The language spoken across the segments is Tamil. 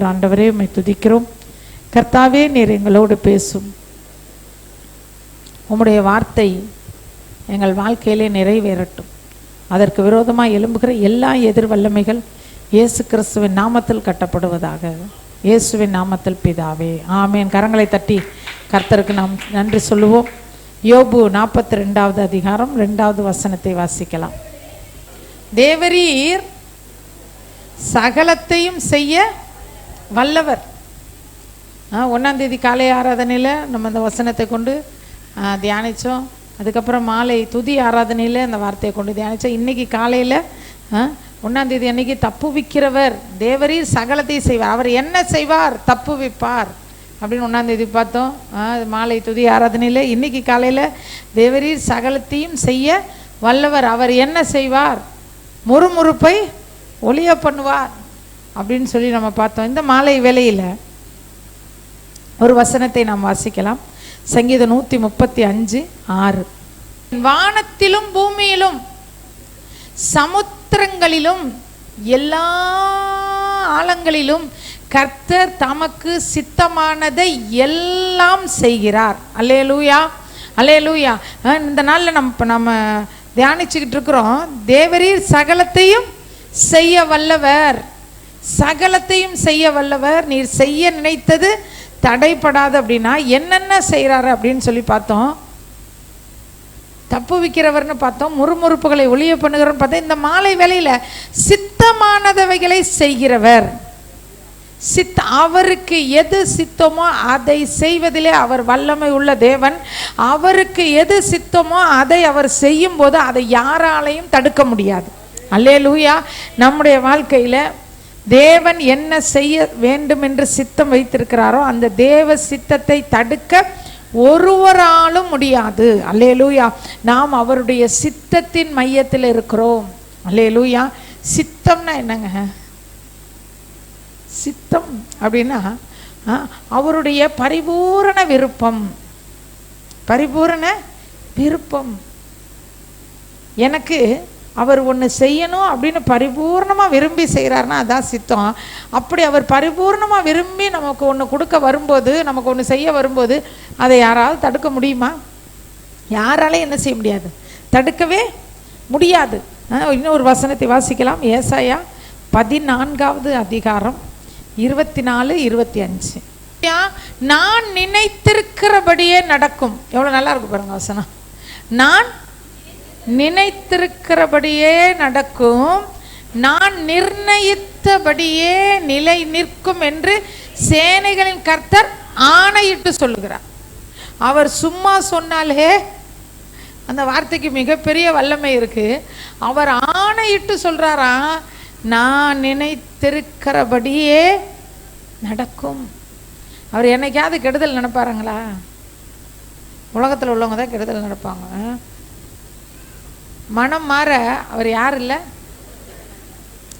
ஆண்டவரே உம்மை துதிக்கிறோம். கர்த்தாவே, நீர் எங்களோடு பேசும். உம்முடைய வார்த்தை எங்கள் வாழ்க்கையிலே நிறைவேறட்டும். அதற்கு விரோதமாக எழும்புகிற எல்லா எதிர் வல்லமைகள் இயேசு கிறிஸ்துவின் நாமத்தில் கட்டப்படுவதாக. இயேசுவின் நாமத்தில் பிதாவே, ஆமேன். கரங்களை தட்டி கர்த்தருக்கு நாம் நன்றி சொல்லுவோம். யோபு 42வது அதிகாரம் 2வது வசனத்தை வாசிக்கலாம். தேவரீர் சகலத்தையும் செய்ய வல்லவர். 1ஆம் தேதி காலை ஆராதனையில் நம்ம அந்த வசனத்தை கொண்டு தியானித்தோம். அதுக்கப்புறம் மாலை துதி ஆராதனையில் அந்த வார்த்தையை கொண்டு தியானித்தோம். இன்றைக்கி காலையில் 1ஆம் தேதி அன்னைக்கு தப்புவிக்கிறவர் தேவரீர் சகலத்தையும் செய்வார். அவர் என்ன செய்வார்? தப்புவிப்பார் அப்படின்னு 1ஆம் தேதி பார்த்தோம். மாலை துதி ஆராதனையில் இன்றைக்கி காலையில் தேவரீர் சகலத்தையும் செய்ய வல்லவர். அவர் என்ன செய்வார்? முறுமுறுப்பை ஒளிய பண்ணுவார் அப்படின்னு சொல்லி நம்ம பார்த்தோம். இந்த மாலை வேளையில் ஒரு வசனத்தை நாம் வாசிக்கலாம். சங்கீதம் 135:6. வானத்திலும் பூமியிலும் சமுத்திரங்களிலும் எல்லா ஆழங்களிலும் கர்த்தர் தமக்கு சித்தமானதை எல்லாம் செய்கிறார். அல்லேலூயா, அல்லேலூயா. இந்த நாளில் நம்ம தியானிச்சுக்கிட்டு இருக்கிறோம். தேவரீர் சகலத்தையும் செய்ய வல்லவர், சகலத்தையும் செய்ய வல்லவர். நீர் செய்ய நினைத்தது தடைப்படாது. அப்படின்னா என்னென்ன செய்கிறாரு அப்படின்னு சொல்லி பார்த்தோம். தப்புவிக்கிறவர்னு பார்த்தோம், முறுமுறுப்புகளை ஒளிய பண்ணுகிறவர்னு பார்த்தோம். இந்த மாலை வேளையில் சித்தமானதவைகளை செய்கிறவர். அவருக்கு எது சித்தமோ அதை செய்வதிலே அவர் வல்லமை உள்ள தேவன். அவருக்கு எது சித்தமோ அதை அவர் செய்யும் போது அதை யாராலையும் தடுக்க முடியாது. அல்லேலூயா. நம்முடைய வாழ்க்கையில் தேவன் என்ன செய்ய வேண்டும் என்று சித்தம் வைத்திருக்கிறாரோ அந்த தேவ சித்தத்தை தடுக்க ஒருவராலும் முடியாது. அல்லேலூயா. நாம் அவருடைய சித்தத்தின் மையத்தில் இருக்கிறோம். அல்லேலூயா. சித்தம்னா என்னங்க? சித்தம் அப்படின்னா அவருடைய பரிபூரண விருப்பம். பரிபூரண விருப்பம். எனக்கு அவர் ஒன்று செய்யணும் அப்படின்னு பரிபூர்ணமாக விரும்பி செய்கிறாருன்னா அதான் சித்தம். அப்படி அவர் பரிபூர்ணமாக விரும்பி நமக்கு ஒன்று கொடுக்க வரும்போது, நமக்கு ஒன்று செய்ய வரும்போது அதை யாராவது தடுக்க முடியுமா? யாராலையும் என்ன செய்ய முடியாது, தடுக்கவே முடியாது. இன்னொரு வசனத்தை வாசிக்கலாம். ஏசாயா 14வது அதிகாரம் 24-25. நான் நினைத்திருக்கிறபடியே நடக்கும். எவ்வளோ நல்லா இருக்கு பாருங்க வசனம். நான் நினைத்திருக்கிறபடியே நடக்கும், நான் நிர்ணயித்தபடியே நிலை நிற்கும் என்று சேனைகளின் கர்த்தர் ஆணையிட்டு சொல்லுகிறார். அவர் சும்மா சொன்னாலே அந்த வார்த்தைக்கு மிகப்பெரிய வல்லமை இருக்கு. அவர் ஆணையிட்டு சொல்றாரா, நான் நினைத்திருக்கிறபடியே நடக்கும். அவர் என்னைக்காவது கெடுதல் நினைப்பாருங்களா? உலகத்தில் உள்ளவங்க தான் கெடுதல் நடப்பாங்க. மனம் மாற அவர் யார் இல்லை.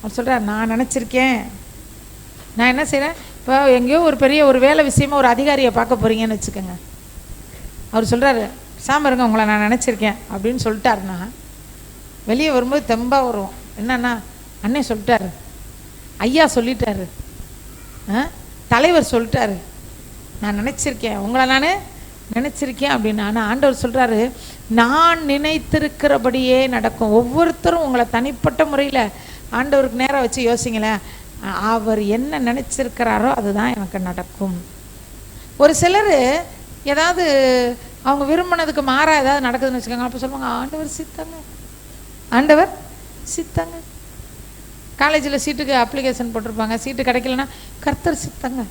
அவர் சொல்கிறார், நான் நினச்சிருக்கேன், நான் என்ன செய்கிறேன். இப்போ எங்கேயோ ஒரு பெரிய ஒரு வேலை விஷயமா ஒரு அதிகாரியை பார்க்க போகிறீங்கன்னு வச்சுக்கோங்க. அவர் சொல்கிறாரு, சாம இருங்க, உங்களை நான் நினச்சிருக்கேன் அப்படின்னு சொல்லிட்டாருன்னா வெளியே வரும்போது தெம்பாக வருவோம். என்னன்னா, அண்ணே சொல்லிட்டாரு, ஐயா சொல்லிட்டாரு, தலைவர் சொல்லிட்டாரு, நான் நினச்சிருக்கேன், உங்களை நான் நினச்சிருக்கேன் அப்படின்னு. ஆனால் ஆண்டவர் சொல்கிறாரு, நான் நினைத்திருக்கிறபடியே நடக்கும். ஒவ்வொருத்தரும் உங்களை தனிப்பட்ட முறையில் ஆண்டவருக்கு நேராக வச்சு யோசிங்களேன். அவர் என்ன நினச்சிருக்கிறாரோ அதுதான் எனக்கு நடக்கும். ஒரு சிலர் ஏதாவது அவங்க விரும்பினதுக்கு மாறாக ஏதாவது நடக்குதுன்னு வச்சுக்கோங்க. அப்போ சொல்லுவாங்க, ஆண்டவர் சித்தங்க, ஆண்டவர் சித்தங்க. காலேஜில் சீட்டுக்கு அப்ளிகேஷன் போட்டிருப்பாங்க, சீட்டு கிடைக்கலன்னா கர்த்தர் சித்தங்க,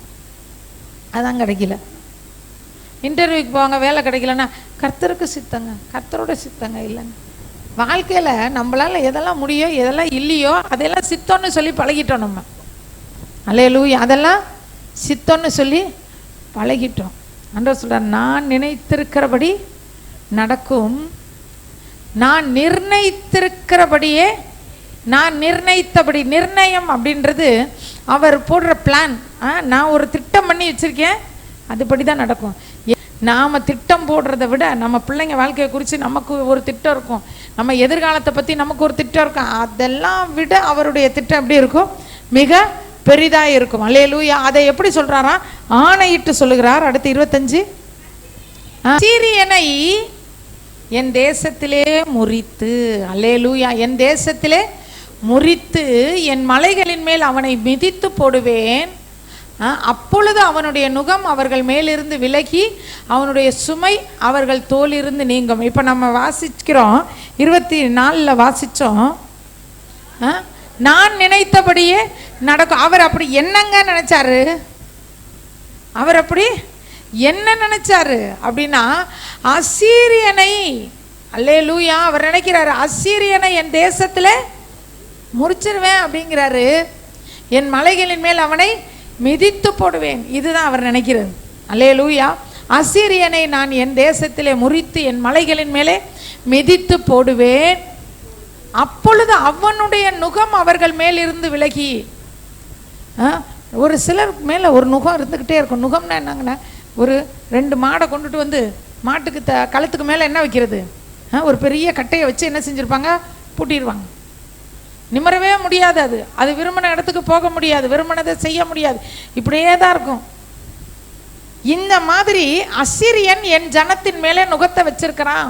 அதான் கிடைக்கல. இன்டர்வியூக்கு போவாங்க, வேலை கிடைக்கலன்னா கர்த்தருக்கு சித்தங்க, கர்த்தரோட சித்தங்க. இல்லைங்க, வாழ்க்கையில் நம்மளால் எதெல்லாம் முடியோ எதெல்லாம் இல்லையோ அதெல்லாம் சித்தம்னு சொல்லி பழகிட்டோம் நம்ம. அல்லேலூயா. அதெல்லாம் சித்தம்னு சொல்லி பழகிட்டோம். ஆண்டவர் சொல்றார், நான் நினைத்திருக்கிறபடி நடக்கும், நான் நிர்ணயித்திருக்கிறபடியே, நான் நிர்ணயித்தபடி. நிர்ணயம் அப்படின்றது அவர் போடுற பிளான். நான் ஒரு திட்டம் பண்ணி வச்சுருக்கேன், அதுபடி தான் நடக்கும். நாம் திட்டம் போடுறத விட நம்ம பிள்ளைங்க வாழ்க்கையை குறித்து நமக்கு ஒரு திட்டம் இருக்கும், நம்ம எதிர்காலத்தை பற்றி நமக்கு ஒரு திட்டம் இருக்கும். அதெல்லாம் விட அவருடைய திட்டம் எப்படி இருக்கும்? மிக பெரிதாக இருக்கும். அல்லேலூயா. அதை எப்படி சொல்றாரா? ஆணையிட்டு சொல்லுகிறார். அடுத்து 25, அசீரியனை என் தேசத்திலே முறித்து, அல்லேலூயா, என் தேசத்திலே முறித்து என் மலைகளின் மேல் அவனை மிதித்து போடுவேன். அப்பொழுது அவனுடைய நுகம் அவர்கள் மேலிருந்து விலகி அவனுடைய சுமை அவர்கள் தோலிருந்து நீங்கும். இப்போ நம்ம வாசிக்கிறோம், 24 வாசித்தோம், நான் நினைத்தபடியே நடக்கும். அவர் அப்படி என்னங்க நினைச்சாரு? அவர் அப்படி என்ன நினைச்சாரு அப்படின்னா, அசீரியனை, அல்லேலூயா, அவர் நினைக்கிறாரு அசீரியனை என் தேசத்தில் முறிச்சிருவேன் அப்படிங்கிறாரு. என் மலைகளின் மேல் அவனை மிதித்து போடுவேன். இதுதான் அவர் நினைக்கிறது. அல்லேலூயா. அசீரியனை நான் என் தேசத்திலே முறித்து என் மலைகளின் மேலே மிதித்து போடுவேன். அப்பொழுது அவனுடைய நுகம் அவர்கள் மேலிருந்து விலகி. ஒரு சிலர் மேலே ஒரு நுகம் இருந்துக்கிட்டே இருக்கும். நுகம்னா என்னங்கன்னா, ஒரு 2 மாடை கொண்டுட்டு வந்து மாட்டுக்கு கழுத்துக்கு மேலே என்ன வைக்கிறது? ஒரு பெரிய கட்டையை வச்சு என்ன செஞ்சுருப்பாங்க? பூட்டிடுவாங்க. நிமிரவே முடியாது. அது விரும்பின இடத்துக்கு போக முடியாது, விரும்பினதை செய்ய முடியாது, இப்படியே தான் இருக்கும். இந்த மாதிரி அசீரியன் என் ஜனத்தின் மேலே நுகத்தை வச்சிருக்கிறான்.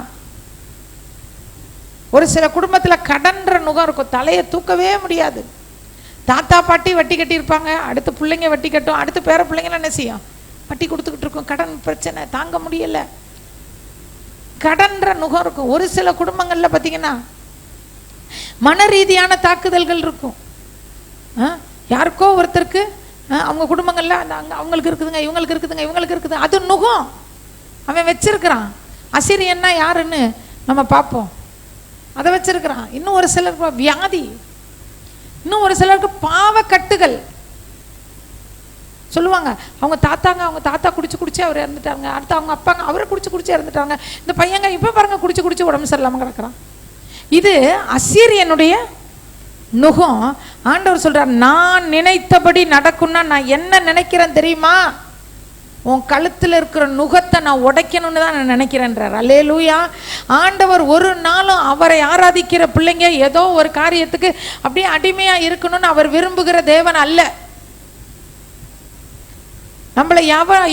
ஒரு சில குடும்பத்தில் கடன்ற நுகம் இருக்கும், தலையை தூக்கவே முடியாது. தாத்தா பாட்டி வட்டி கட்டியிருப்பாங்க, அடுத்து பிள்ளைங்க வட்டி கட்டும், அடுத்து பேர பிள்ளைங்களாம் என்ன செய்யும்? வட்டி கொடுத்துக்கிட்டு இருக்கும். கடன் பிரச்சனை தாங்க முடியல, கடன்ற நுகம் இருக்கும். ஒரு சில குடும்பங்களில் பார்த்தீங்கன்னா மன ரீதியான தாக்குதல்கள் இருக்கும். யாருக்கோ ஒருத்தருக்கு அவங்க குடும்பங்கள்ல அவங்களுக்கு இருக்குதுங்க, இவங்களுக்கு இருக்குதுங்க, இவங்களுக்கு இருக்குது, அது நுகம் அவன் வச்சிருக்கிறான். அசீரியன்னா யாருன்னு நம்ம பார்ப்போம், அதை வச்சிருக்கிறான். இன்னும் ஒரு சிலருக்கு வியாதி, இன்னும் ஒரு சிலருக்கு பாவக்கட்டுகள் சொல்லுவாங்க. அவங்க தாத்தா குடிச்சு அவர் இறந்துட்டாங்க, அடுத்து அவங்க அப்பாங்க அவரை குடிச்சு இறந்துட்டாங்க, இந்த பையங்க இப்போ பாருங்க குடிச்சு உடம்பு சரியில்லாமல் கிடக்குறான். இது அசீரியனுடைய நுகம். ஆண்டவர் சொல்றார், நான் நினைத்தபடி நடக்கும்னா நான் என்ன நினைக்கிறேன் தெரியுமா? உன் கழுத்தில் இருக்கிற நுகத்தை நான் உடைக்கணும்னு தான் நான் நினைக்கிறேன்றார். அல்லேலூயா. ஆண்டவர் ஒரு நாளும் அவரை ஆராதிக்கிற பிள்ளைங்க ஏதோ ஒரு காரியத்துக்கு அப்படியே அடிமையா இருக்கணும்னு அவர் விரும்புகிற தேவன் அல்ல. நம்மளை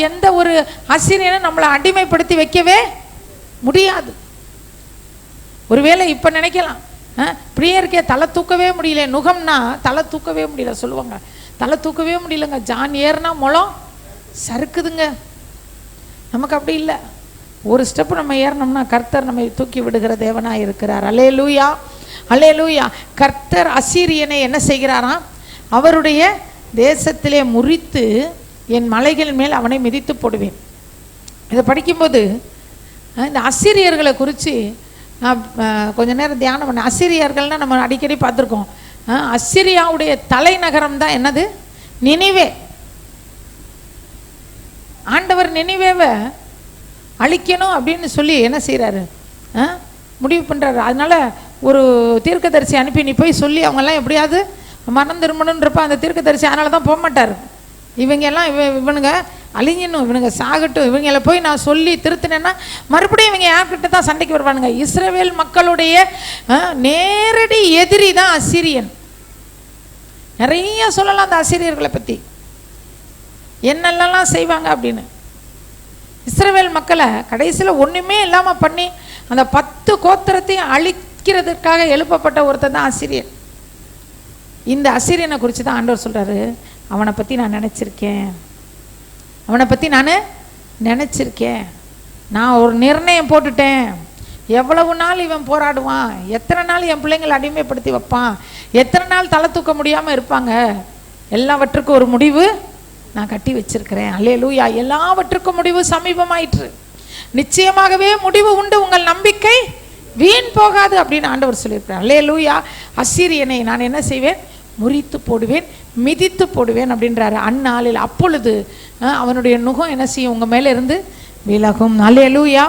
எந்த ஒரு அசீரியனும் நம்மளை அடிமைப்படுத்தி வைக்கவே முடியாது. ஒருவேளை இப்போ நினைக்கலாம், பிரியருக்கே தலை தூக்கவே முடியல, நுகம்னா தலை தூக்கவே முடியல சொல்லுவாங்க, தலை தூக்கவே முடியலங்க, ஜான் ஏறுனா முளம் சறுக்குதுங்க. நமக்கு அப்படி இல்லை. ஒரு ஸ்டெப்பு நம்ம ஏறினோம்னா கர்த்தர் நம்மை தூக்கி விடுகிற தேவனாக இருக்கிறார். அல்லேலூயா, அல்லேலூயா. கர்த்தர் அசீரியனை என்ன செய்கிறாராம்? அவருடைய தேசத்திலே முறித்து என் மலைகள் மேல் அவனை மிதித்து போடுவேன். இதை படிக்கும்போது இந்த அசீரியர்களை குறித்து நான் கொஞ்ச நேரம் தியானம் பண்ணேன். அசீரியர்கள்னால் நம்ம அடிக்கடி பார்த்துருக்கோம். அசீரியாவுடைய தலைநகரம் தான் என்னது? நினிவே. ஆண்டவர் நினிவேவை அழிக்கணும் அப்படின்னு சொல்லி என்ன செய்கிறாரு? முடிவு பண்ணுறாரு. அதனால ஒரு தீர்க்கதரிசி அனுப்பி நீ போய் சொல்லி அவங்கெல்லாம் எப்படியாவது மனம் திரும்பணுன்றப்ப அந்த தீர்க்கதரிசி அதனால தான் போக மாட்டார். இவங்கெல்லாம் இவனுங்க அழிஞ்சணும், இவனுங்க சாகட்டும், இவங்களை போய் நான் சொல்லி திருத்தினேன்னா மறுபடியும் இவங்க யார்கிட்ட தான் சண்டைக்கு வருவானுங்க? இஸ்ரவேல் மக்களுடைய நேரடி எதிரி தான் அசீரியன். நிறைய சொல்லலாம் அந்த அசீரியர்களை பற்றி, என்னெல்லாம் செய்வாங்க அப்படின்னு. இஸ்ரவேல் மக்களை கடைசியில் ஒன்றுமே இல்லாமல் பண்ணி அந்த 10 கோத்திரத்தையும் அழிக்கிறதுக்காக எழுப்பப்பட்ட ஒருத்தர் தான் அசீரியன். இந்த அசீரியனை குறித்து தான் ஆண்டவர் சொல்கிறாரு, அவனை பற்றி நான் நினச்சிருக்கேன், அவனை பற்றி நான் நினச்சிருக்கேன், நான் ஒரு நிர்ணயம் போட்டுட்டேன். எவ்வளவு நாள் இவன் போராடுவான், எத்தனை நாள் என் பிள்ளைங்களை அடிமைப்படுத்தி வைப்பான், எத்தனை நாள் தலை தூக்க முடியாமல் இருப்பாங்க, எல்லாவற்றுக்கும் ஒரு முடிவு நான் கட்டி வச்சிருக்கிறேன். அல்லேலூயா. எல்லாவற்றுக்கும் முடிவு சமீபமாயிற்று, நிச்சயமாகவே முடிவு உண்டு, உங்கள் நம்பிக்கை வீண் போகாது அப்படின்னு ஆண்டவர் சொல்லியிருக்கிறார். அல்லேலூயா. அசீரியனை நான் என்ன செய்வேன்? முறித்து போடுவேன், மிதித்து போடுவேன் அப்படின்றாரு அந்நாளில். அப்பொழுது அவனுடைய நுகம் என்ன செய்யும்? உங்கள் மேலே இருந்து விலகும். அல்லேலூயா.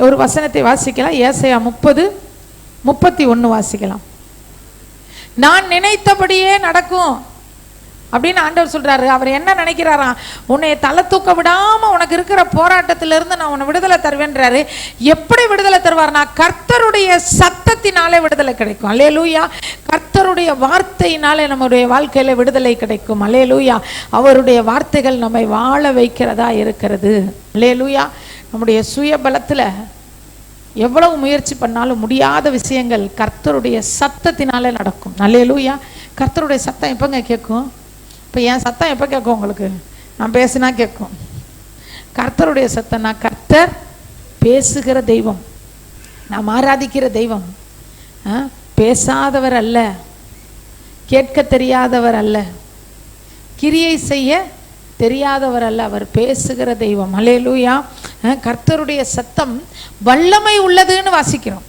ஒரு வசனத்தை வாசிக்கலாம். ஏசாயா 30:31 வாசிக்கலாம். நான் நினைத்தபடியே நடக்கும். அப்படின்னு ஆண்டவர் சொல்றாரு. அவர் என்ன நினைக்கிறாராம்? உன்னை தலை தூக்க விடாம உனக்கு இருக்கிற போராட்டத்திலிருந்து நான் உன்னை விடுதலை தருவேன்றாரு. எப்படி விடுதலை தருவார்னா, கர்த்தருடைய சத்தத்தினாலே விடுதலை கிடைக்கும். அல்லேலூயா. கர்த்தருடைய வார்த்தையினாலே நம்முடைய வாழ்க்கையில விடுதலை கிடைக்கும். அல்லேலூயா. அவருடைய வார்த்தைகள் நம்மை வாழ வைக்கிறதா இருக்கிறது. அல்லேலூயா. நம்முடைய சுய பலத்துல எவ்வளவு முயற்சி பண்ணாலும் முடியாத விஷயங்கள் கர்த்தருடைய சத்தத்தினாலே நடக்கும். அல்லேலூயா. கர்த்தருடைய சத்தம் எப்பங்க கேட்கும்? இப்போ என் சத்தம் எப்போ கேட்கும் உங்களுக்கு? நான் பேசினா கேட்கும். கர்த்தருடைய சத்தம்னா, கர்த்தர் பேசுகிற தெய்வம், நாம் ஆராதிக்கிற தெய்வம். பேசாதவர் அல்ல, கேட்க தெரியாதவர் அல்ல, கிரியை செய்ய தெரியாதவர் அல்ல, அவர் பேசுகிற தெய்வம். அல்லேலூயா. கர்த்தருடைய சத்தம் வல்லமை உள்ளதுன்னு வாசிக்கிறோம்.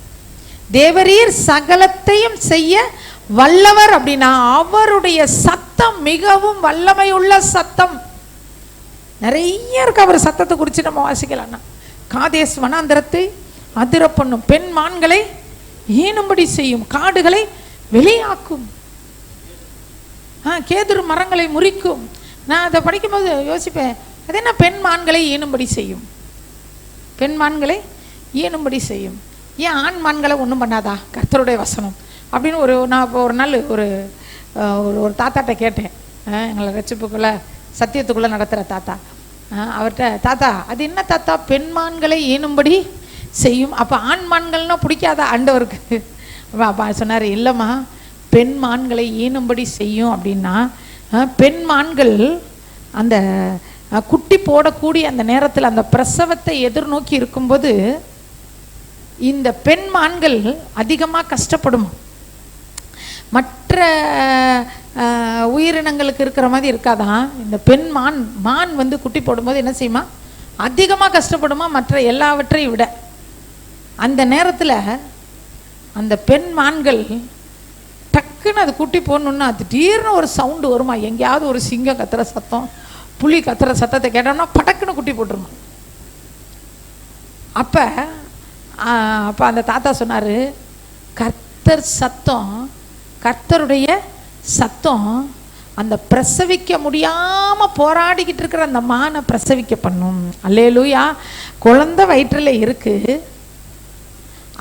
தேவரீர் சகலத்தையும் செய்ய வல்லவர் அப்படின்னா அவருடைய சத்தம் மிகவும் வல்லமை உள்ள சத்தம். நிறைய இருக்கு அவர் சத்தத்தை குறித்து நம்ம வாசிக்கலாம்னா. காதேஸ் வனாந்தரத்தை அதிர பண்ணும், பெண் மான்களை ஈனும்படி செய்யும், காடுகளை வெளியாக்கும், கேதுரு மரங்களை முறிக்கும். நான் அதை படிக்கும்போது யோசிப்பேன், அது என்ன பெண் மான்களை ஈனும்படி செய்யும்? பெண் மான்களை ஈனும்படி செய்யும். ஏன் ஆண் மான்களை ஒன்றும் பண்ணாதா கர்த்தருடைய வசனம் அப்படின்னு நான் இப்போ ஒரு நாள் ஒரு ஒரு தாத்தாட்ட கேட்டேன். எங்களை ரட்சிப்புக்குள்ளே சத்தியத்துக்குள்ளே நடத்துகிற தாத்தா. அவர்கிட்ட, தாத்தா அது என்ன தாத்தா பெண்மான்களை ஈனும்படி செய்யும், அப்போ ஆண் மான்கள்னா பிடிக்காதா ஆண்டவருக்கு? அப்போ சொன்னார், இல்லைம்மா, பெண் மான்களை ஈனும்படி செய்யும் அப்படின்னா பெண் மான்கள் அந்த குட்டி போடக்கூடிய அந்த நேரத்தில் அந்த பிரசவத்தை எதிர்நோக்கி இருக்கும்போது இந்த பெண் மான்கள் அதிகமாக கஷ்டப்படும். மற்ற உயிரினங்களுக்கு இருக்கிற மாதிரி இருக்காதான். இந்த பெண் மான் வந்து குட்டி போடும்போது என்ன செய்யுமா? அதிகமாக கஷ்டப்படுமா மற்ற எல்லாவற்றையும் விட. அந்த நேரத்தில் அந்த பெண் மான்கள் டக்குன்னு அது குட்டி போடணுன்னா திடீர்னு ஒரு சவுண்டு வருமா, எங்கேயாவது ஒரு சிங்கம் கத்துற சத்தம், புலி கத்துற சத்தத்தை கேட்டோம்னா படக்குன்னு குட்டி போட்டுருமா. அப்போ அந்த தாத்தா சொன்னார், கர்த்தர் சத்தம், கர்த்தருடைய சத்தம் அந்த பிரசவிக்க முடியாமல் போராடிக்கிட்டு இருக்கிற அந்த மானை பிரசவிக்க பண்ணும். அல்லேலூயா. குழந்தை வயிற்றில் இருக்கு,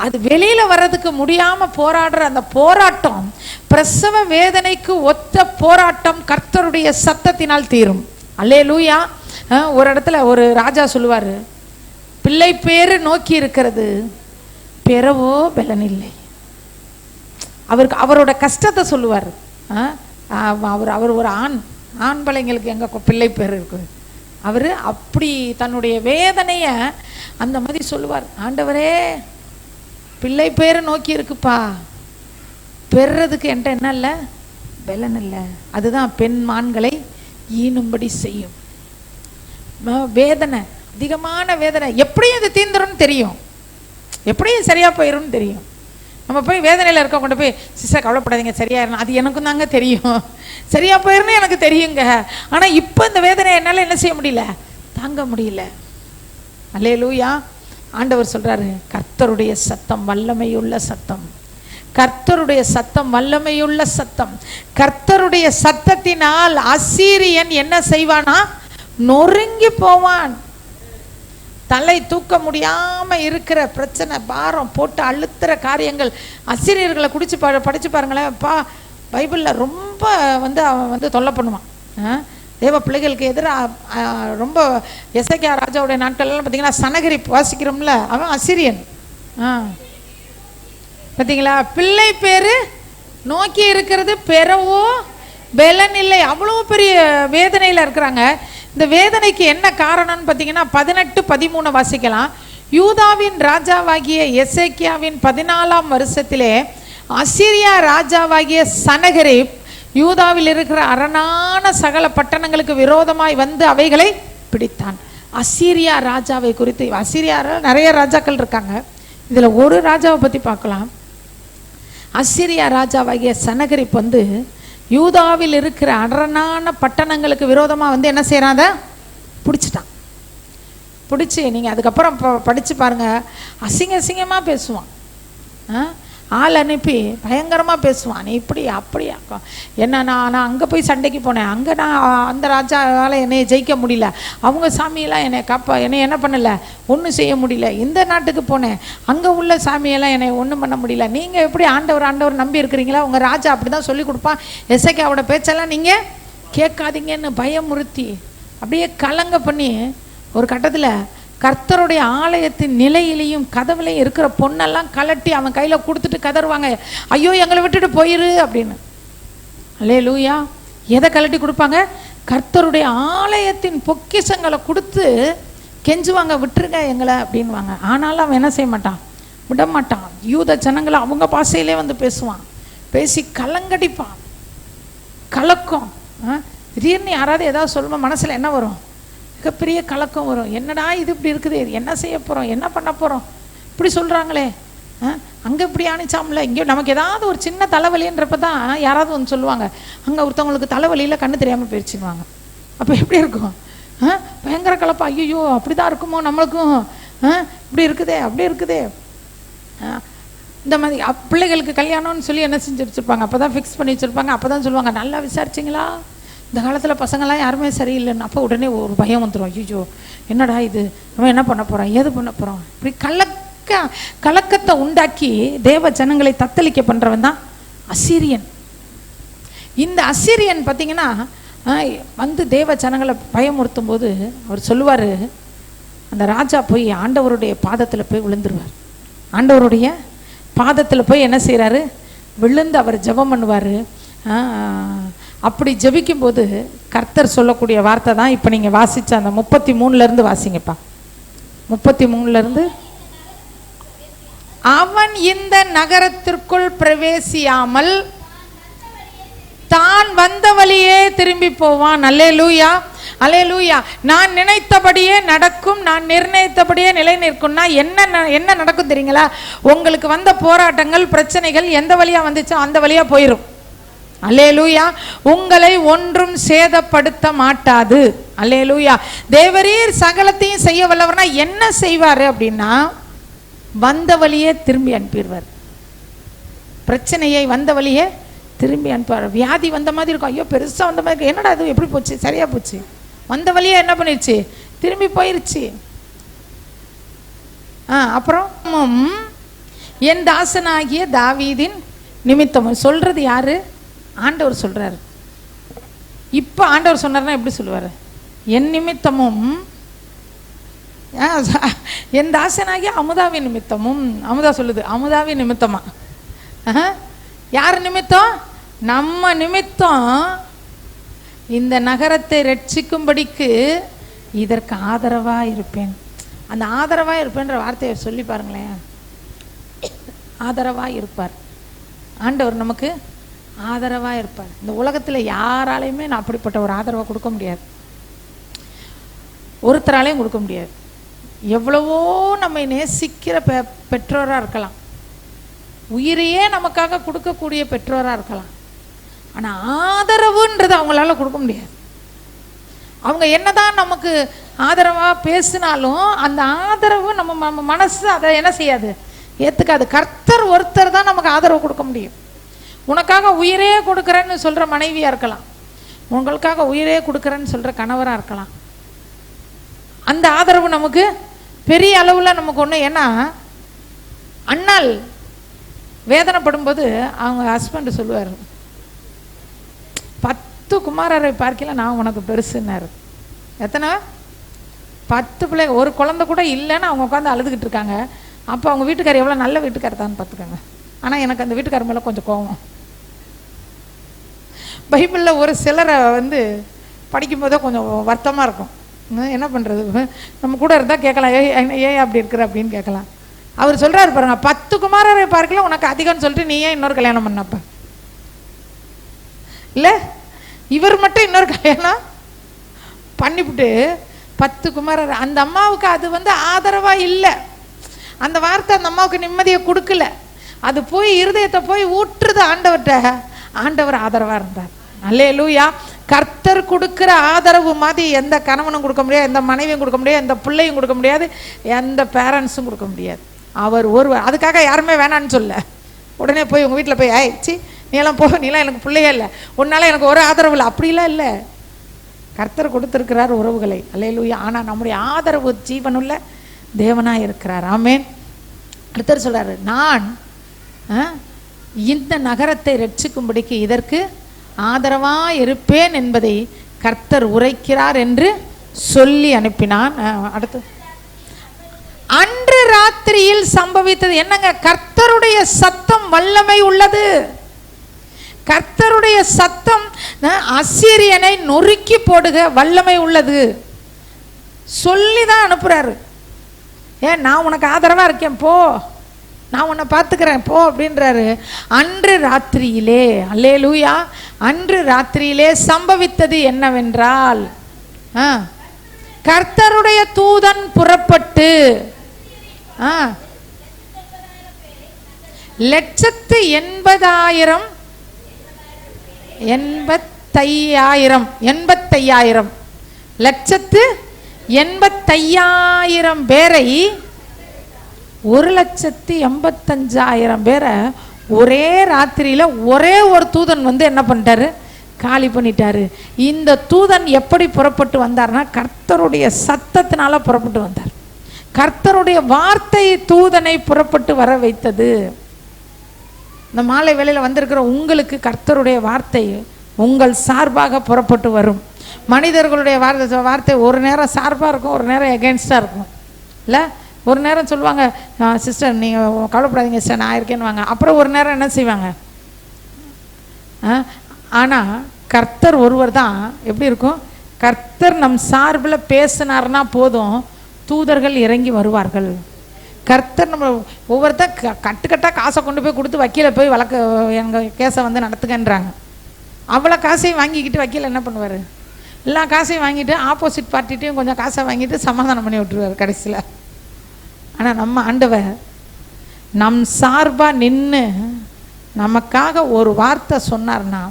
அது வெளியில வர்றதுக்கு முடியாம போராடுற அந்த போராட்டம், பிரசவ வேதனைக்கு ஒத்த போராட்டம் கர்த்தருடைய சத்தத்தினால் தீரும். அல்லேலூயா. ஒரு இடத்துல ஒரு ராஜா சொல்லுவாரு, பிள்ளை பேரு நோக்கி இருக்கிறது, பிறவோ பலன் இல்லை. அவருக்கு அவரோட கஷ்டத்தை சொல்லுவார். அவர் ஒரு ஆண் பிள்ளைங்களுக்கு எங்க பிள்ளை பேர் இருக்கு, அவர் அப்படி தன்னுடைய வேதனைய அந்த மாதிரி சொல்லுவார். ஆண்டவரே, பிள்ளை பேரை நோக்கி இருக்குப்பா, பெறதுக்கு என்கிட்ட என்ன இல்லை, பலன் இல்லை. அதுதான் பெண் மான்களை ஈனும்படி செய்யும். வேதனை, அதிகமான வேதனை. எப்படியும் இது தீந்துரும்னு தெரியும், எப்படியும் சரியா போயிடும்னு தெரியும். நம்ம போய் வேதனையில் இருக்க கொண்டு போய், சிஸ்டர் கவலைப்படாதீங்க சரியாயிரும், அது எனக்கும் தாங்க தெரியும், சரியா போயிருந்து எனக்கு தெரியுங்க. ஆனால் இப்போ இந்த வேதனை என்னால் என்ன செய்ய முடியல, தாங்க முடியல. அல்லேலூயா. ஆண்டவர் சொல்றாரு, கர்த்தருடைய சத்தம் வல்லமையுள்ள சத்தம், கர்த்தருடைய சத்தம் வல்லமையுள்ள சத்தம். கர்த்தருடைய சத்தத்தினால் அசீரியன் என்ன செய்வானா, நொறுங்கி போவான். தலை தூக்க முடியாம இருக்கிற பிரச்சனை, பாரம் போட்டு அழுத்துற காரியங்கள், அசீரியர்களை படிச்சு பாருங்களேன். பைபிளில் ரொம்ப அவன் தொல்லை பண்ணுவான். தேவ பிள்ளைகளுக்கு எதிராக ரொம்ப எசேக்கியா ராஜாவுடைய நாட்கள்லாம் பார்த்தீங்கன்னா சனகரிப் வாசிக்கிறோம்ல, அவன் அசிரியன். பார்த்தீங்களா, பிள்ளை பேரு நோக்கி இருக்கிறது, பெறவோ பலன் இல்லை. அவ்வளோ பெரிய வேதனையில் இருக்கிறாங்க. இந்த வேதனைக்கு என்ன காரணம்னு பார்த்தீங்கன்னா 18-13 வாசிக்கலாம். யூதாவின் ராஜாவாகிய எசேக்கியாவின் 14ஆம் வருஷத்திலே அசீரியா ராஜாவாகிய சனகரிப் யூதாவில் இருக்கிற அரணான சகல பட்டணங்களுக்கு விரோதமாய் வந்து அவைகளை பிடித்தான். அசீரியா ராஜாவை குறித்து, அசீரியாவில் நிறைய ராஜாக்கள் இருக்காங்க, இதில் ஒரு ராஜாவை பற்றி பார்க்கலாம். அசீரியா ராஜாவாகிய சனகரிப் வந்து யூதாவில் இருக்கிற அரணான பட்டணங்களுக்கு விரோதமாக வந்து என்ன செய்யறாங்க, பிடிச்சிட்டான். பிடிச்சி நீங்கள் அதுக்கப்புறம் படித்து பாருங்கள், அசிங்கமாக பேசுவான். ஆள் அனுப்பி பயங்கரமாக பேசுவான். நீ இப்படி அப்படியா என்ன, நான் அங்கே போய் சண்டைக்கு போனேன், அங்கே நான் அந்த ராஜாவால் என்னை ஜெயிக்க முடியல, அவங்க சாமியெல்லாம் என்னை என்ன பண்ணலை, ஒன்றும் செய்ய முடியல. இந்த நாட்டுக்கு போனேன், அங்கே உள்ள சாமியெல்லாம் என்னை ஒன்றும் பண்ண முடியல. நீங்கள் எப்படி ஆண்டவர் நம்பி இருக்கிறீங்களா? உங்கள் ராஜா அப்படி தான் சொல்லி கொடுப்பான். எசேக்கியாவோட பேச்செல்லாம் நீங்கள் கேட்காதீங்கன்னு பயமுறுத்தி அப்படியே கலங்க பண்ணி ஒரு கட்டத்தில் கர்த்தருடைய ஆலயத்தின் நிலையிலையும் கதவுலையும் இருக்கிற பொண்ணெல்லாம் கலட்டி அவன் கையில் கொடுத்துட்டு கதறுவாங்க, ஐயோ எங்களை விட்டுட்டு போயிரு அப்படின்னு. அல்லேலூயா. எதை கலட்டி கொடுப்பாங்க? கர்த்தருடைய ஆலயத்தின் பொக்கிஷங்களை கொடுத்து கெஞ்சுவாங்க, விட்டுருங்க எங்களை அப்படின்வாங்க. ஆனாலும் அவன் என்ன செய்ய மாட்டான், விட மாட்டான். யூத ஜனங்களை அவங்க பாஷையிலே வந்து பேசுவான், பேசி கலங்கடிப்பான். கலக்கம். திடீர்னு யாராவது ஏதாவது சொல்லுமா மனசில் என்ன வரும்? மிகப்பெரிய கலக்கம் வரும். என்னடா இது இப்படி இருக்குது, என்ன செய்ய போகிறோம், என்ன பண்ண போகிறோம், இப்படி சொல்கிறாங்களே, அங்கே இப்படி ஆணிச்சாமல, இங்கே நமக்கு ஏதாவது ஒரு சின்ன தலைவலின்றப்ப தான் யாராவது வந்து சொல்லுவாங்க, அங்கே ஒருத்தவங்களுக்கு தலைவலியில் கண்ணு தெரியாமல் போயிடுச்சுக்குவாங்க. அப்போ எப்படி இருக்கும்? பயங்கர கலப்பா, ஐயோ அப்படி தான் இருக்குமோ நம்மளுக்கும், இப்படி இருக்குதே அப்படி இருக்குதே. இந்த மாதிரி பிள்ளைகளுக்கு கல்யாணம்னு சொல்லி என்ன செஞ்சு வச்சுருப்பாங்க, அப்போ தான் ஃபிக்ஸ் பண்ணி வச்சுருப்பாங்க. அப்போ தான் சொல்லுவாங்க, நல்லா விசாரிச்சிங்களா, இந்த காலத்தில் பசங்களாம் யாருமே சரியில்லைன்னு. அப்போ உடனே ஒரு பயம் வந்துடும், ஐயோ என்னடா இது, நம்ம என்ன பண்ண போகிறோம், ஏது பண்ண போகிறோம். இப்படி கலக்கத்தை உண்டாக்கி தேவ ஜனங்களை தத்தளிக்க பண்ணுறவன் தான் அசீரியன். இந்த அசீரியன் பார்த்தீங்கன்னா வந்து தேவ ஜனங்களை பயமுறுத்தும் போது அவர் சொல்லுவார், அந்த ராஜா போய் ஆண்டவருடைய பாதத்தில் போய் விழுந்துருவார். ஆண்டவருடைய பாதத்தில் போய் என்ன செய்கிறாரு, விழுந்து அவர் ஜெபம் பண்ணுவார். அப்படி ஜெபிக்கும்போது கர்த்தர் சொல்லக்கூடிய வார்த்தை தான் இப்போ நீங்கள் வாசித்த அந்த 33 வாசிங்கப்பா. 33 அவன் இந்த நகரத்திற்குள் பிரவேசியாமல் தான் வந்த வழியே திரும்பி போவான். அல்லேலூயா, அல்லேலூயா. நான் நினைத்தபடியே நடக்கும், நான் நிர்ணயித்தபடியே நிலை நிற்கும்னா என்ன நடக்கும் தெரியுங்களா? உங்களுக்கு வந்த போராட்டங்கள் பிரச்சனைகள் எந்த வழியா வந்துச்சோ அந்த வழியா போயிடும். அல்லேலூயா. உங்களை ஒன்றும் சேதப்படுத்த மாட்டாது. அல்லேலூயா. தேவரீர் சகலத்தையும் செய்ய வல்லவர்னா என்ன செய்வாரு அப்படின்னா, வந்த வழியே திரும்பி அனுப்பிடுவார். பிரச்சனையை வந்த வழியே திரும்பி அனுப்புவார். வியாதி வந்த மாதிரி இருக்கும், ஐயோ பெருசா வந்த மாதிரி, என்னடா அது எப்படி போச்சு, சரியா போச்சு, வந்த வழியே என்ன பண்ணிடுச்சு, திரும்பி போயிருச்சு. அப்புறம் என் தாசனாகிய தாவீதின் நிமித்தமும் சொல்றது யாரு? ஆண்டவர் சொல்றாரு. இப்ப ஆண்டவர் சொன்னார்னா எப்படி சொல்லுவாரு? என் நிமித்தமும் என் தாசனாகிய அமுதாவின் நிமித்தமும். அமுதா சொல்லுது, அமுதாவின் நிமித்தமா? யார் நிமித்தம்? நம்ம நிமித்தம் இந்த நகரத்தை ரட்சிக்கும்படிக்கு இதற்கு ஆதரவா இருப்பேன். அந்த ஆதரவா இருப்பேன்ற வார்த்தையை சொல்லி பாருங்களேன். ஆதரவா இருப்பார் ஆண்டவர், நமக்கு ஆதரவா இருப்பார். இந்த உலகத்துல யாராலையுமே நான் அப்படிப்பட்ட ஒரு ஆதரவை கொடுக்க முடியாது, ஒருத்தராலையும் கொடுக்க முடியாது. எவ்வளவோ நம்மை நேசிக்கிற பெற்றோரா இருக்கலாம், உயிரையே நமக்காக கொடுக்கக்கூடிய பெற்றோரா இருக்கலாம், ஆனா ஆதரவுன்றது அவங்களால கொடுக்க முடியாது. அவங்க என்னதான் நமக்கு ஆதரவா பேசினாலும் அந்த ஆதரவு நம்ம மனசு அதை என்ன செய்யாது, ஏத்துக்காது. கர்த்தர் ஒருத்தர் தான் நமக்கு ஆதரவு கொடுக்க முடியும். உனக்காக உயிரே கொடுக்குறேன்னு சொல்ற மனைவியா இருக்கலாம், உங்களுக்காக உயிரே கொடுக்குறேன்னு சொல்ற கணவரா இருக்கலாம். அந்த ஆதரவு நமக்கு பெரிய அளவுல நமக்கு ஒண்ணு. ஏன்னா அண்ணாள் வேதனைப்படும் போது அவங்க ஹஸ்பண்ட் சொல்லுவார், 10 குமாரரை பார்க்கல நான் உனக்கு பெருசுன்னாரு. எத்தனை? 10 பிள்ளை, ஒரு குழந்தை கூட இல்லைன்னு அவங்க உட்காந்து அழுதுகிட்டு இருக்காங்க. அப்போ அவங்க வீட்டுக்காரர் எவ்வளோ நல்ல வீட்டுக்காரர் தான் பார்த்துக்கோங்க. ஆனால் எனக்கு அந்த வீட்டுக்காரர் மேலே கொஞ்சம் கோபம். பைபிளில் ஒரு சிலரை வந்து படிக்கும்போதே கொஞ்சம் வருத்தமாக இருக்கும். என்ன பண்ணுறது, நம்ம கூட இருந்தால் கேட்கலாம், ஏன் அப்படி இருக்கிற அப்படின்னு கேட்கலாம். அவர் சொல்கிறாரு பாருங்க, 10 குமாரரை பார்க்கல உனக்கு அதிகம்னு சொல்லிட்டு நீ ஏன் இன்னொரு கல்யாணம் பண்ணப்ப இல்லை, இவர் மட்டும் இன்னொரு கல்யாணம் பண்ணிவிட்டு 10 குமாரர். அந்த அம்மாவுக்கு அது வந்து ஆதரவா இல்லை. அந்த வார்த்தை அந்த அம்மாவுக்கு நிம்மதியை கொடுக்கல. அது போய் இருதயத்தை போய் ஊற்றுது ஆண்டவர்கிட்ட. ஆண்டவர் ஆதரவா இருந்தார். அல்லேலூயா. கர்த்தர் கொடுக்கிற ஆதரவு மாதிரி எந்த கணவனும் கொடுக்க முடியாது, எந்த மனைவியும் கொடுக்க முடியாது, எந்த பிள்ளையும் கொடுக்க முடியாது, எந்த பேரண்ட்ஸும் கொடுக்க முடியாது. அவர் ஒருவர். அதுக்காக யாருமே வேணான்னு சொல்ல, உடனே போய் உங்கள் வீட்டில் போய் ஆயிடுச்சு நீலாம் போ, நீலாம் எனக்கு பிள்ளையே இல்லை, உன்னால் எனக்கு ஒரு ஆதரவு இல்லை, அப்படிலாம் இல்லை. கர்த்தர் கொடுத்துருக்கிறார் உறவுகளை. அல்லேலூயா. ஆனால் நம்முடைய ஆதரவு ஜீவனுள்ள தேவனாக இருக்கிறார். ஆமென். அடுத்தர் சொல்கிறாரு, நான் இந்த நகரத்தை ரட்சிக்கும்படிக்கு இதற்கு ஆதரவாக இருப்பேன் என்பதை கர்த்தர் உரைக்கிறார் என்று சொல்லி அனுப்பினான். அடுத்து, அன்று ராத்திரியில் சம்பவித்தது என்னங்க? கர்த்தருடைய சத்தம் வல்லமை உள்ளது. கர்த்தருடைய சத்தம் அசீரியனை நொறுக்கி போடுக வல்லமை உள்ளது சொல்லி தான் அனுப்புறாரு. ஏன், நான் உனக்கு ஆதரவா இருக்கேன், போ, நான் உன்னை பார்த்துக்கிறேன், போ அப்படின்றாரு. அன்று ராத்திரியிலே, அல்லேலூயா, அன்று ராத்திரியிலே சம்பவித்தது என்னவென்றால், கர்த்தருடைய தூதன் புறப்பட்டு 1,80,000 1,85,000 பேரை 1,85,000 பேரை ஒரே ராத்திரியில ஒரே ஒரு தூதன் வந்து என்ன பண்ணிட்டாரு? காலி பண்ணிட்டாரு. இந்த தூதன் எப்படி புறப்பட்டு வந்தார்னா, கர்த்தருடைய சத்தத்தினால புறப்பட்டு வந்தார். கர்த்தருடைய வார்த்தை தூதனை புறப்பட்டு வர வைத்தது. இந்த மாலை வேளையில் வந்திருக்கிற உங்களுக்கு கர்த்தருடைய வார்த்தை உங்கள் சார்பாக புறப்பட்டு வரும். மனிதர்களுடைய வார்த்தை ஒரு நேரம் சார்பாக இருக்கும், ஒரு நேரம் எகென்ஸ்டாக இருக்கும். இல்லை, ஒரு நேரம் சொல்லுவாங்க, சிஸ்டர் நீங்கள் கவலைப்படாதீங்க சிஸ்டர், நான் இருக்கேன்னு வாங்க. அப்புறம் ஒரு நேரம் என்ன செய்வாங்க? ஆனால் கர்த்தர் ஒருவர் தான். எப்படி இருக்கும்? கர்த்தர் நம் சார்பில் பேசினார்னா போதும், தூதர்கள் இறங்கி வருவார்கள். கர்த்தர் நம்ம ஒவ்வொருத்தர் கட்டுக்கட்டாக காசை கொண்டு போய் கொடுத்து வக்கீலை போய் வழக்கு எங்கள் கேஸை வந்து நடத்துக்கன்றாங்க. அவ்வளோ காசையும் வாங்கிக்கிட்டு வக்கீல் என்ன பண்ணுவார்? எல்லா காசையும் வாங்கிட்டு ஆப்போசிட் பார்ட்டிட்டையும் கொஞ்சம் காசை வாங்கிட்டு சமாதானம் பண்ணி விட்டுருவார் கடைசியில். ஆனால் நம்ம ஆண்டவர் நம் சார்பாக நின்று நமக்காக ஒரு வார்த்தை சொன்னார்னா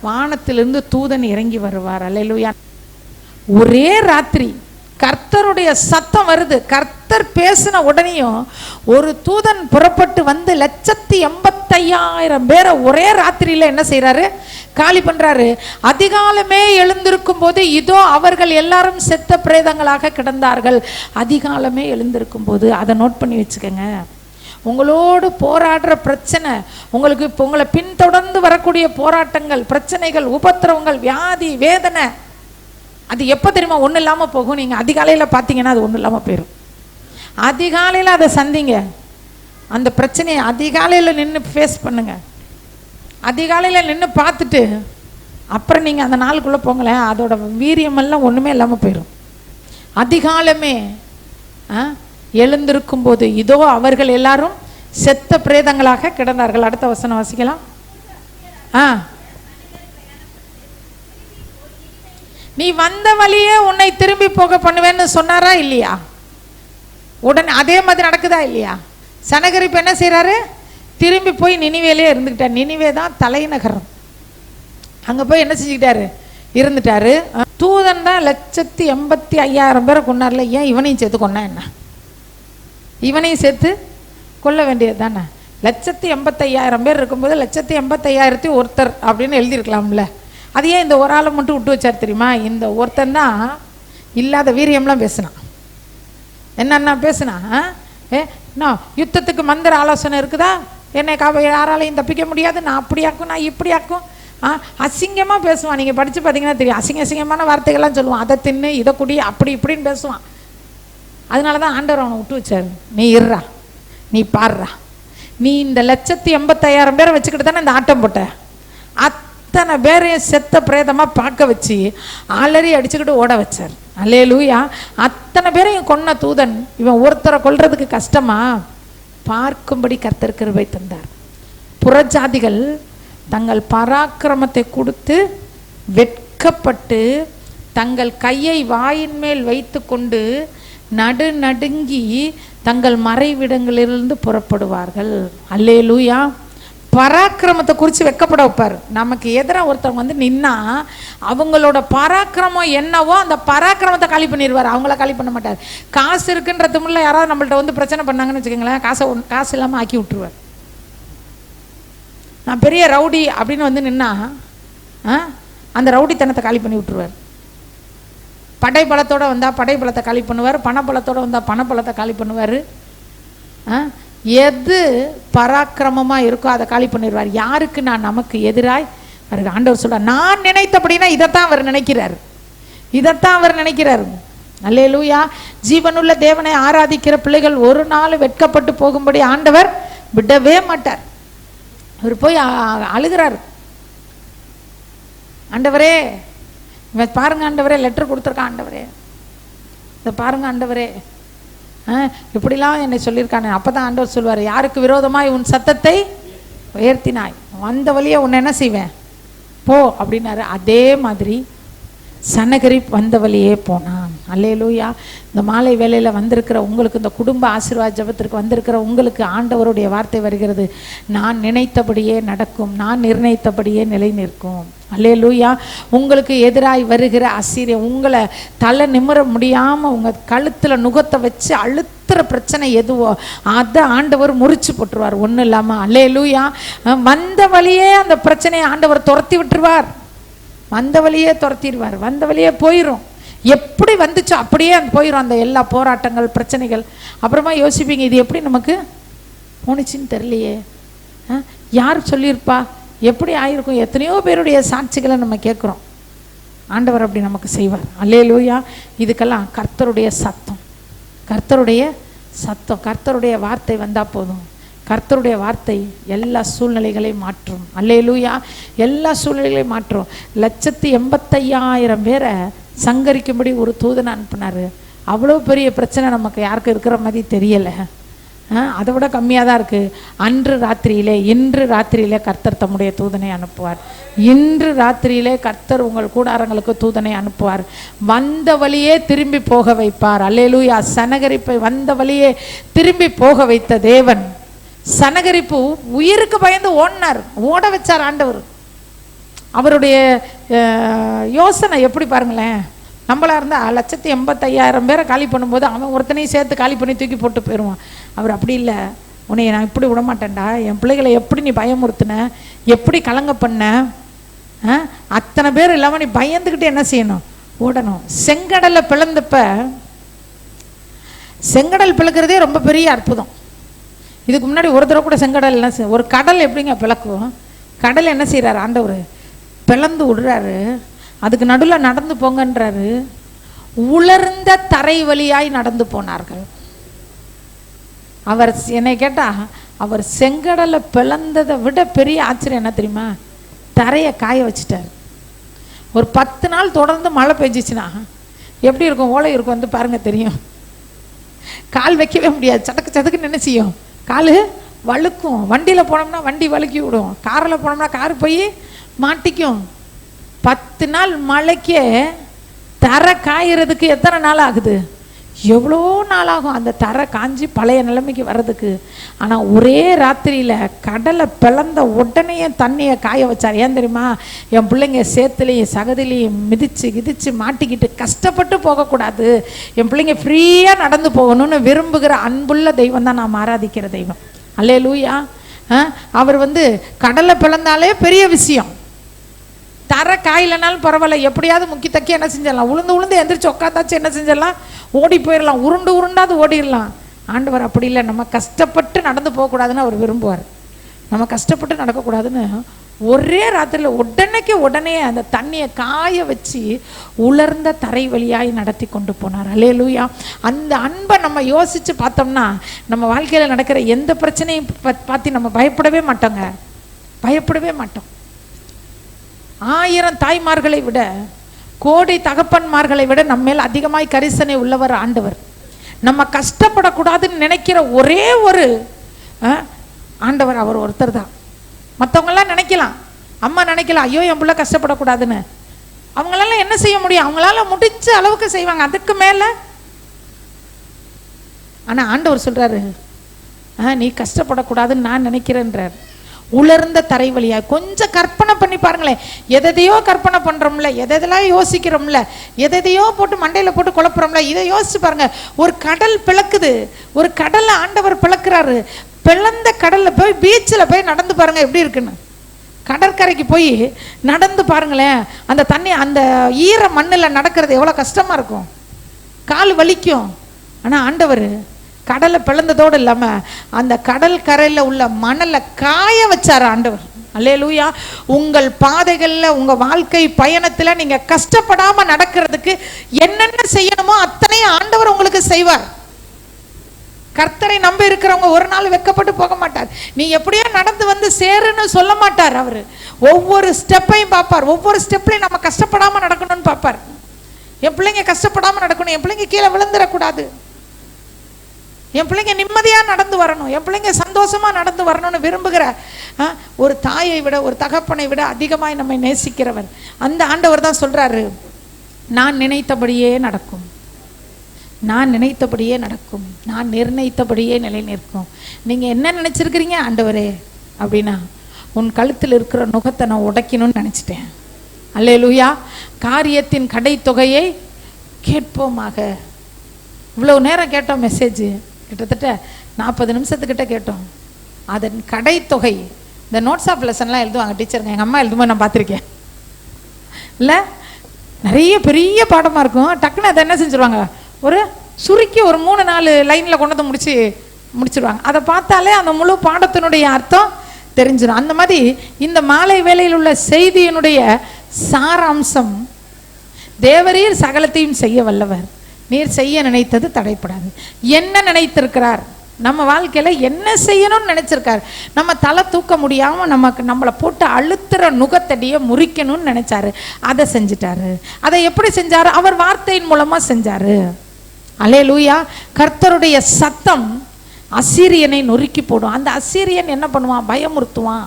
வானத்திலிருந்து தூதன் இறங்கி வருவார். அல்லேலூயா. ஒரே ராத்திரி கர்த்தருடைய சத்தம் வருது. கர்த்தர் பேசின உடனேயும் ஒரு தூதன் புறப்பட்டு வந்து 1,85,000 பேரை ஒரே ராத்திரியில என்ன செய்யறாரு? காலி பண்றாரு. அதிகாலமே எழுந்திருக்கும் போது இதோ அவர்கள் எல்லாரும் செத்த பிரேதங்களாக கிடந்தார்கள். அதிகாலமே எழுந்திருக்கும் போது, அதை நோட் பண்ணி வச்சுக்கோங்க. உங்களோடு போராடுற பிரச்சனை, உங்களுக்கு இப்போ உங்களை பின்தொடர்ந்து வரக்கூடிய போராட்டங்கள், பிரச்சனைகள், உபத்திரவங்கள், வியாதி, வேதனை, அது எப்போ தெரியுமா ஒன்றும் இல்லாமல் போகும்? நீங்கள் அதிகாலையில் பார்த்தீங்கன்னா அது ஒன்றும் இல்லாமல் போயிடும். அதிகாலையில் அதை சந்திங்க. அந்த பிரச்சனையை அதிகாலையில் நின்று ஃபேஸ் பண்ணுங்க. அதிகாலையில் நின்று பார்த்துட்டு அப்புறம் நீங்கள் அந்த நாளுக்குள்ளே போங்களேன், அதோட வீரியமெல்லாம் ஒன்றுமே இல்லாமல் போயிடும். அதிகாலமே எழுந்திருக்கும் போது இதோ அவர்கள் எல்லாரும் செத்த பிரேதங்களாக கிடந்தார்கள். அடுத்த வசனம் வாசிக்கலாம். நீ வந்த வழியே உன்னை திரும்பி போக பண்ணுவேன்னு சொன்னாரா இல்லையா? உடனே அதே மாதிரி நடக்குதா இல்லையா? சனகரிப்பு என்ன செய்யறாரு? திரும்பி போய் நினிவேலே இருந்துக்கிட்டார். நினிவே தான் தலைநகரம். அங்க போய் என்ன செஞ்சுக்கிட்டாரு? இருந்துட்டாரு. தூதன் தான் 1,85,000 பேரை கொண்டார்ல, ஏன் இவனையும் சேர்த்து கொண்டா என்ன? இவனையும் சேர்த்து கொல்ல வேண்டியது தானே. 1,85,000 பேர் இருக்கும்போது 1,85,000 அப்படின்னு எழுதியிருக்கலாம்ல. அது ஏன் இந்த ஒரு ஆளை மட்டும் விட்டு வச்சார் தெரியுமா? இந்த ஒருத்தன் தான் இல்லாத வீரியம்லாம் பேசினான். என்னன்னா பேசினா, யுத்தத்துக்கு மந்திர ஆலோசனை இருக்குதா, என்னை யாராலையும் தப்பிக்க முடியாது, நான் அப்படியாக்கும், நான் இப்படியாக்கும், அசிங்கமாக பேசுவான். நீங்கள் படித்து பார்த்தீங்கன்னா தெரியும். அசிங்கமான வார்த்தைகள்லாம் சொல்லுவான். அதை தின்னு, இதை குடி, அப்படி இப்படின்னு பேசுவான். அதனால தான் ஆண்டவர் அவனை விட்டு வச்சார். நீ இருறா, நீ பாடுறா, நீ இந்த 1,85,000 பேரை வச்சுக்கிட்டு தானே இந்த ஆட்டம் போட்ட. அத்தனை பேரையும் செத்த பிரேதமாக பார்க்க வச்சு அலறி அடிச்சுக்கிட்டு ஓட வச்சார். அல்லேலூயா. அத்தனை பேரையும் கொன்ன தூதன் இவன் ஒருத்தரை கொல்றதுக்கு கஷ்டமா? பார்க்கும்படி கர்த்தர் கிருபை தந்தார். புறஜாதிகள் தங்கள் பராக்கிரமத்தை கொடுத்து வெட்கப்பட்டு தங்கள் கையை வாயின் மேல் வைத்து கொண்டு நடுநடுங்கி தங்கள் மறைவிடங்களிலிருந்து புறப்படுவார்கள். அல்லேலூயா. பராக்கிரமத்தை குறித்து வெட்கப்பட வைப்பார். நமக்கு எதிராக ஒருத்தவங்க வந்து நின்னா அவங்களோட பராக்கிரமம் என்னவோ அந்த பராக்கிரமத்தை காலி பண்ணிடுவார். அவங்கள காலி பண்ண மாட்டார். காசு இருக்குன்ற திமிரில் யாராவது நம்மள்ட்ட வந்து பிரச்சனை பண்ணாங்கன்னு வச்சுக்கோங்களேன், காசு இல்லாமல் ஆக்கி விட்டுருவார். நான் பெரிய ரவுடி அப்படின்னு வந்து நின்னா அந்த ரவுடித்தனத்தை காலி பண்ணி விட்டுருவார். படை பலத்தோடு வந்தால் படை பலத்தை காலி பண்ணுவார், பணபலத்தோடு வந்தால் பணபலத்தை காலி பண்ணுவார். எது பராக்கிரமமாக இருக்கோ அதை காலி பண்ணிடுவார். யாருக்கு? நான் நமக்கு எதிராய் வருக. ஆண்டவர் சொல்றார், நான் நினைத்தபடினா இதைத்தான் அவர் நினைக்கிறார், இதைத்தான் அவர் நினைக்கிறார். அல்லேலூயா. ஜீவனுள்ள தேவனை ஆராதிக்கிற பிள்ளைகள் ஒரு நாள் வெட்கப்பட்டு போகும்படி ஆண்டவர் விடவே மாட்டார். அவர் போய் அழுகிறார், ஆண்டவரே பாருங்க ஆண்டவரே, லெட்டர் கொடுத்துருக்கான் ஆண்டவரே, இதை பாருங்க ஆண்டவரே, இப்படிலாம் என்னை சொல்லியிருக்கானே. அப்போ தான் ஆண்டவர் சொல்வார், யாருக்கு விரோதமாய் உன் சத்தத்தை உயர்த்தினாய், வந்த வழியை உன்னை என்ன செய்வேன் போ அப்படின்னாரு. அதே மாதிரி சனகரிப் வந்த வழியே போனான். அல்லேலூயா. இந்த மாலை வேளையில் வந்திருக்கிற உங்களுக்கு, இந்த குடும்ப ஆசீர்வாத ஜெபத்திற்கு வந்திருக்கிற உங்களுக்கு ஆண்டவருடைய வார்த்தை வருகிறது, நான் நினைத்தபடியே நடக்கும், நான் நிர்ணயித்தபடியே நிலை நிற்கும். அல்லேலூயா. உங்களுக்கு எதிராய் வருகிற அசீரியம், உங்களை தலை நிமிர முடியாமல் உங்கள் கழுத்தில் நுகத்தை வச்சு அழுத்துற பிரச்சனை எதுவோ அதை ஆண்டவர் முறிச்சு போட்டுருவார் ஒன்றும் இல்லாமல். அல்லேலூயா. வந்த வழியே அந்த பிரச்சனையை ஆண்டவர் துரத்தி விட்டுருவார், வந்த வழியே துரத்திடுவார், வந்த வழியே போயிடும். எப்படி வந்துச்சோ அப்படியே அந்த போயிடும் அந்த எல்லா போராட்டங்கள் பிரச்சனைகள். அப்புறமா யோசிப்பீங்க, இது எப்படி நமக்கு போணுச்சின்னு தெரியலையே, யார் சொல்லியிருப்பா, எப்படி ஆயிருக்கும். எத்தனையோ பேருடைய சாட்சிகளை நம்ம கேட்குறோம். ஆண்டவர் அப்படி நமக்கு செய்வார். அல்லேலூயா. இதுக்கெல்லாம் கர்த்தருடைய சத்தம், கர்த்தருடைய சத்தம், கர்த்தருடைய வார்த்தை வந்தால் போதும். கர்த்தருடைய வார்த்தை எல்லா சூழ்நிலைகளையும் மாற்றும். அல்லேலூயா. எல்லா சூழ்நிலைகளையும் மாற்றும். 185,000 பேரை சங்கரிக்கும்படி ஒரு தூதனை அனுப்பினார். அவ்வளோ பெரிய பிரச்சனை நமக்கு யாருக்கு இருக்கிற மாதிரி தெரியலை, அதை விட கம்மியாக தான் இருக்குது. இன்று ராத்திரியிலே கர்த்தர் தம்முடைய தூதனை அனுப்புவார். இன்று ராத்திரியிலே கர்த்தர் உங்கள் கூடாரங்களுக்கு தூதனை அனுப்புவார். வந்த வழியே திரும்பி போக வைப்பார். அல்லேலூயா. சனகரிப்பை வந்த வழியே திரும்பி போக வைத்த தேவன், சனகரிப்பு உயிருக்கு பயந்து ஓடினார், ஓட வச்சார் ஆண்டவர். அவருடைய யோசனை எப்படி பாருங்களேன். நம்மளா இருந்தால் 185,000 பேரை காலி பண்ணும்போது அவன் ஒருத்தனையும் சேர்த்து காலி பண்ணி தூக்கி போட்டு போயிடுவான். அவர் அப்படி இல்லை, உன்னை நான் இப்படி விட மாட்டேன்டா, என் பிள்ளைகளை எப்படி நீ பயமுறுத்தின, எப்படி கலங்க பண்ண, அத்தனை பேர் இல்லாமல் நீ பயந்துக்கிட்டு என்ன செய்யணும், ஓடணும். செங்கடலை பிளந்தப்ப, செங்கடல் பிளக்கிறதே ரொம்ப பெரிய அற்புதம். இதுக்கு முன்னாடி ஒரு தடவை கூட செங்கடல் என்ன ஒரு கடல் எப்படிங்க பிளக்கும், கடல் என்ன செய்கிறார் ஆண்டவர், பிளந்து விடுறாரு. அதுக்கு நடுவில் நடந்து போங்கன்றாரு. உலர்ந்த தரை வழியாய் நடந்து போனார்கள். அவர் என்னை கேட்டா, அவர் செங்கடலை பிளந்ததை விட பெரிய ஆச்சரியம் என்ன தெரியுமா, தரையை காய வச்சுட்டார். ஒரு 10 நாள் தொடர்ந்து மழை பெஞ்சிச்சுன்னா எப்படி இருக்கும், ஓலை இருக்கும் வந்து பாருங்க தெரியும். கால் வைக்கவே முடியாது, சடக்கு சடக்குன்னு என்ன செய்யும், கால் வழுக்கும். வண்டியில் போனோம்னா வண்டி வழுக்கி விடும், காரில் போனோம்னா கார் போய் மாட்டிக்கும். 10 நாள் மழைக்கே தரை காயறதுக்கு எத்தனை நாள் ஆகுது, எவ்வளோ நாள் ஆகும் அந்த தரை காஞ்சி பழைய நிலைமைக்கு வர்றதுக்கு. ஆனால் ஒரே ராத்திரியில் கடலை பிளந்த உடனே தண்ணியை காய வச்சார். ஏன் தெரியுமா, என் பிள்ளைங்க சேத்துலேயும் சகதிலையும் மிதிச்சு மாட்டிக்கிட்டு கஷ்டப்பட்டு போகக்கூடாது, என் பிள்ளைங்க ஃப்ரீயாக நடந்து போகணும்னு விரும்புகிற அன்புள்ள தெய்வம் தான் நாம் ஆராதிக்கிற தெய்வம். அல்லேலூயா. அவர் கடலை பிளந்தாலே பெரிய விஷயம். தர காயிலனாலும் பரவாயில்ல, எப்படியாவது முக்கி தக்கி என்ன செஞ்சிடலாம், உளுந்து எந்திரிச்சு உட்காந்தாச்சு என்ன செஞ்சிடலாம், ஓடி போயிடலாம், உருண்டாவது ஓடிடலாம். ஆண்டவர் அப்படி இல்லை, நம்ம கஷ்டப்பட்டு நடந்து போகக்கூடாதுன்னு அவர் விரும்புவார். நம்ம கஷ்டப்பட்டு நடக்கக்கூடாதுன்னு ஒரே ராத்திரியில் உடனே அந்த தண்ணியை காய வச்சு உலர்ந்த தரை வழியாய் நடத்தி கொண்டு போனார். அல்லேலூயா. அந்த அன்பை நம்ம யோசித்து பார்த்தோம்னா நம்ம வாழ்க்கையில் நடக்கிற எந்த பிரச்சனையும் பார்த்து நம்ம பயப்படவே மாட்டோம். 1000 தாய்மார்களை விட, கோடி தகப்பன்மார்களை விட நம்ம மேல் அதிகமாய் கரிசனை உள்ளவர் ஆண்டவர். நம்ம கஷ்டப்படக்கூடாதுன்னு நினைக்கிற ஒரே ஒரு ஆண்டவர் அவர் ஒருத்தர் தான். மற்றவங்களாம் நினைக்கலாம், அம்மா நினைக்கலாம், ஐயோ என் பிள்ளை கஷ்டப்படக்கூடாதுன்னு. அவங்களால என்ன செய்ய முடியும், அவங்களால முடிஞ்ச அளவுக்கு செய்வாங்க, அதுக்கு மேலே. ஆனால் ஆண்டவர் சொல்றாரு, நீ கஷ்டப்படக்கூடாதுன்னு நான் நினைக்கிறேன்றார். உலர்ந்த தரை வழியா கொஞ்சம் கற்பனை பண்ணி பாருங்களேன். எதையோ கற்பனை பண்றோம்ல, எதெல்லாம் யோசிக்கிறோம்ல, எதையோ போட்டு மண்டையில போட்டு குழப்புறோம்ல, இதை யோசிச்சு பாருங்க. ஒரு கடல் பிளக்குது, ஒரு கடல்ல ஆண்டவர் பிளக்குறாரு. பிளந்த கடல்ல போய் பீச்சில் போய் நடந்து பாருங்க எப்படி இருக்குன்னு. கடற்கரைக்கு போய் நடந்து பாருங்களேன், அந்த தண்ணி அந்த ஈர மண்ணில் நடக்கிறது எவ்வளோ கஷ்டமாக இருக்கும், கால் வலிக்கும். ஆனால் ஆண்டவர் கடலை பிளந்ததோடு இல்லாமல் அந்த கடல் கரையில் உள்ள மணலை காய வச்சார் ஆண்டவர். அல்லேலூயா. உங்கள் பாதைகளில் உங்கள் வாழ்க்கை பயணத்தில் நீங்கள் கஷ்டப்படாமல் நடக்கிறதுக்கு என்னென்ன செய்யணுமோ அத்தனையும் ஆண்டவர் உங்களுக்கு செய்வார். கர்த்தரை நம்பி இருக்கிறவங்க ஒரு நாள் வெட்கப்பட்டு போக மாட்டார். நீ எப்படியோ நடந்து வந்து சேருன்னு சொல்ல மாட்டார். அவர் ஒவ்வொரு ஸ்டெப்பையும் பார்ப்பார். ஒவ்வொரு ஸ்டெப்லையும் நம்ம கஷ்டப்படாமல் நடக்கணும்னு பார்ப்பார். என் பிள்ளைங்க கஷ்டப்படாமல் நடக்கணும், என் பிள்ளைங்க கீழே விழுந்துடக்கூடாது, என் பிள்ளைங்க நிம்மதியாக நடந்து வரணும், என் பிள்ளைங்க சந்தோஷமாக நடந்து வரணும்னு விரும்புகிற ஒரு தாயை விட ஒரு தகப்பனை விட அதிகமாய் நம்மை நேசிக்கிறவர் அந்த ஆண்டவர் தான் சொல்கிறாரு, நான் நினைத்தபடியே நடக்கும், நான் நினைத்தபடியே நடக்கும், நான் நிர்ணயித்தபடியே நிலை நிற்கும். நீங்கள் என்ன நினச்சிருக்கிறீங்க ஆண்டவரே அப்படின்னா, உன் கழுத்தில் இருக்கிற நுகத்தை நான் உடைக்கணும்னு நினச்சிட்டேன். அல்லேலூயா. காரியத்தின் கடை தொகையை கேட்போமாக. இவ்வளோ நேரம் கேட்டோம் மெசேஜ், கிட்டத்தட்ட 40 நிமிஷத்துக்கிட்ட கேட்டோம். அதன் கடை தொகை, இந்த நோட்ஸ் ஆஃப் லெசன்லாம் எழுதுவாங்க டீச்சருங்க, எங்கள் அம்மா எழுதும்போது நான் பார்த்துருக்கேன். இல்லை நிறைய பெரிய பாடமாக இருக்கும், டக்குன்னு அதை என்ன செஞ்சுருவாங்க, ஒரு சுருக்கி ஒரு 3-4 லைனில் கொண்டு வந்து முடிச்சிருவாங்க. அதை பார்த்தாலே அந்த முழு பாடத்தினுடைய அர்த்தம் தெரிஞ்சிடும். அந்த மாதிரி இந்த மாலை வேளையில் உள்ள செய்தியினுடைய சாராம்சம், தேவரீர் சகலத்தையும் செய்ய வல்லவர், நீர் செய்ய நினைத்தது தடைப்படாது. என்ன நினைத்திருக்கிறார், நம்ம வாழ்க்கையில் என்ன செய்யணும்னு நினச்சிருக்காரு. நம்ம தலை தூக்க முடியாமல் நம்மளை போட்டு அழுத்துற நுகத்தடியை முறிக்கணும்னு நினச்சாரு, அதை செஞ்சிட்டாரு. அதை எப்படி செஞ்சாரு, அவர் வார்த்தையின் மூலமாக செஞ்சாரு. அல்லேலூயா. கர்த்தருடைய சத்தம் அசீரியனை நொறுக்கி போடும். அந்த அசீரியன் என்ன பண்ணுவான், பயமுறுத்துவான்.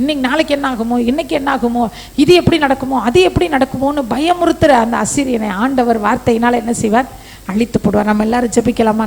இன்னைக்கு நாளைக்கு என்ன ஆகுமோ, இன்னைக்கு என்ன ஆகுமோ, இது எப்படி நடக்குமோ, அது எப்படி நடக்குமோன்னு பயமுறுத்துற அந்த அசீரியனை ஆண்டவர் வார்த்தையினால் என்ன செய்வார், அழித்து போடுவார். நம்ம எல்லாரும் ஜெபிக்கலாமா?